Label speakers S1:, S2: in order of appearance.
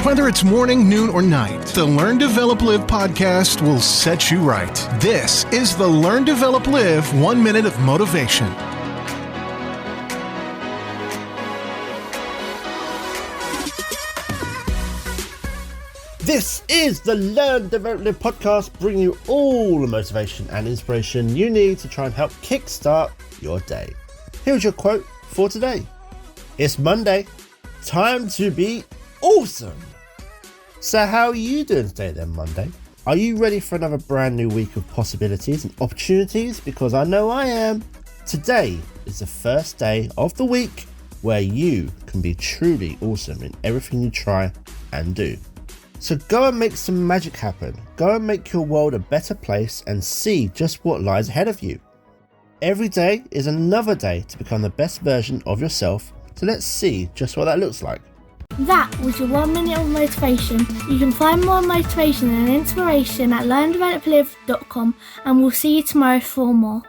S1: Whether it's morning, noon, or night, the Learn, Develop, Live podcast will set you right. This is the Learn, Develop, Live 1 Minute of Motivation.
S2: This is the Learn, Develop, Live podcast, bringing you all the motivation and inspiration you need to try and help kickstart your day. Here's your quote for today. It's Monday. Time to be awesome. So how are you doing today then, Monday? Are you ready for another brand new week of possibilities and opportunities? Because I know I am. Today is the first day of the week where you can be truly awesome in everything you try and do. So go and make some magic happen. Go and make your world a better place and see just what lies ahead of you. Every day is another day to become the best version of yourself. So let's see just what that looks like.
S3: That was your 1 minute of motivation. You can find more motivation and inspiration at learndeveloplive.com, and we'll see you tomorrow for more.